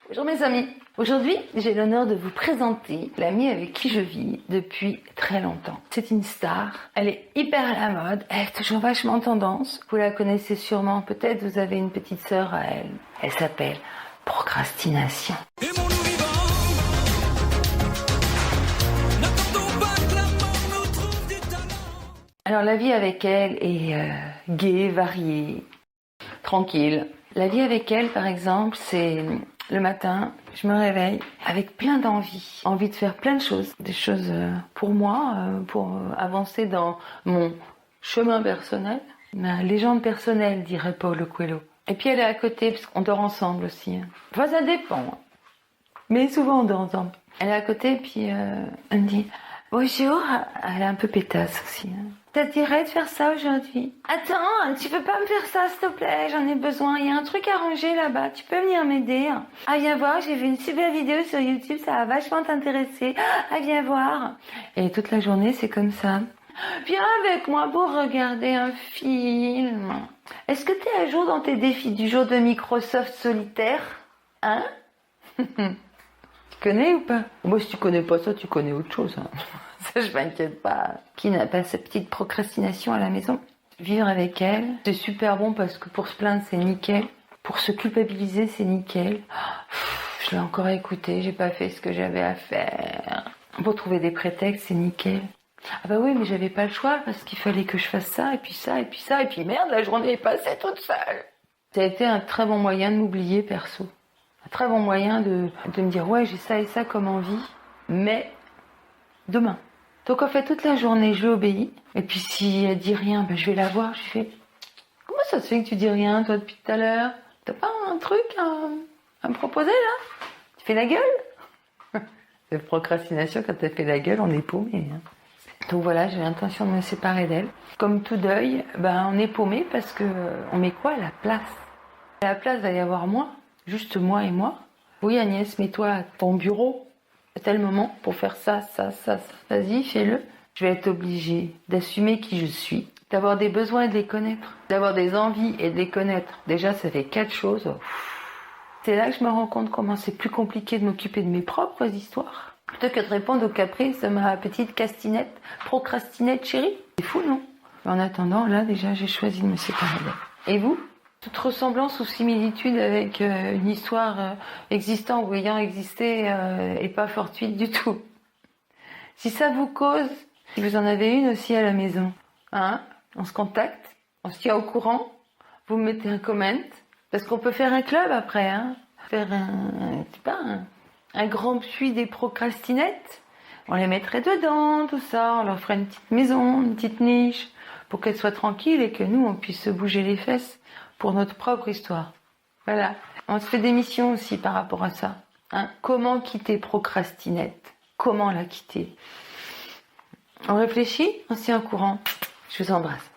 Bonjour mes amis. Aujourd'hui, j'ai l'honneur de vous présenter l'amie avec qui je vis depuis très longtemps. C'est une star, elle est hyper à la mode, elle est toujours vachement tendance. Vous la connaissez sûrement, peut-être vous avez une petite sœur à elle. Elle s'appelle Procrastination. Alors la vie avec elle est gaie, variée, tranquille. La vie avec elle, par exemple, c'est le matin, je me réveille avec plein d'envie. Envie de faire plein de choses. Des choses pour moi, pour avancer dans mon chemin personnel. Ma légende personnelle, dirait Paulo Coelho. Et puis elle est à côté, parce qu'on dort ensemble aussi. Enfin, ça dépend. Mais souvent on dort ensemble. Elle est à côté, puis elle me dit « Bonjour ». Elle est un peu pétasse aussi. Ça te dirait de faire ça aujourd'hui? Attends, tu peux pas me faire ça s'il te plaît? J'en ai besoin, il y a un truc à ranger là-bas, tu peux venir m'aider? Ah viens voir, j'ai vu une super vidéo sur YouTube, ça va vachement t'intéresser. Ah viens voir. Et toute la journée c'est comme ça. Viens avec moi pour regarder un film. Est-ce que t'es à jour dans tes défis du jour de Microsoft Solitaire? Hein? Tu connais ou pas? Moi si tu connais pas ça, tu connais autre chose. Ça, je m'inquiète pas. Qui n'a pas sa petite procrastination à la maison? Vivre avec elle, c'est super bon parce que pour se plaindre, c'est nickel. Pour se culpabiliser, c'est nickel. Je l'ai encore écouté, j'ai pas fait ce que j'avais à faire. Pour trouver des prétextes, c'est nickel. Ah bah oui, mais j'avais pas le choix parce qu'il fallait que je fasse ça, et puis ça, et puis ça, et puis merde, la journée est passée toute seule. Ça a été un très bon moyen de m'oublier perso. Un très bon moyen de me dire, ouais, j'ai ça et ça comme envie, mais demain. Donc en fait toute la journée je lui obéis. Et puis si elle dit rien, ben, je vais la voir, je lui fais « Comment ça se fait que tu dis rien toi depuis tout à l'heure? T'as pas un truc à me proposer là? Tu fais la gueule ?» C'est procrastination, quand elle fait la gueule, on est paumé. Hein. Donc voilà, j'ai l'intention de me séparer d'elle. Comme tout deuil, ben, on est paumé parce que on met quoi à la place? À la place, il va y avoir moi, juste moi et moi. Oui Agnès, mets-toi à ton bureau. À tel moment pour faire ça, vas-y, fais-le. Je vais être obligée d'assumer qui je suis, d'avoir des besoins et de les connaître, d'avoir des envies et de les connaître. Déjà, ça fait 4 choses. C'est là que je me rends compte comment c'est plus compliqué de m'occuper de mes propres histoires, plutôt que de répondre aux caprices de ma petite castinette, procrastinette chérie. C'est fou, non? En attendant, là, déjà, j'ai choisi de me séparer d'elle. Et vous? Toute ressemblance ou similitude avec une histoire existant ou ayant existé est pas fortuite du tout. Si ça vous cause, si vous en avez une aussi à la maison, hein, on se contacte, on se tient au courant, vous me mettez un comment, parce qu'on peut faire un club après, hein, faire un grand puits des procrastinettes. On les mettrait dedans, tout ça, on leur ferait une petite maison, une petite niche, pour qu'elles soient tranquilles et que nous, on puisse se bouger les fesses pour notre propre histoire. Voilà. On se fait des missions aussi par rapport à ça. Hein. Comment quitter procrastinette? Comment la quitter? On réfléchit, on s'y est au courant. Je vous embrasse.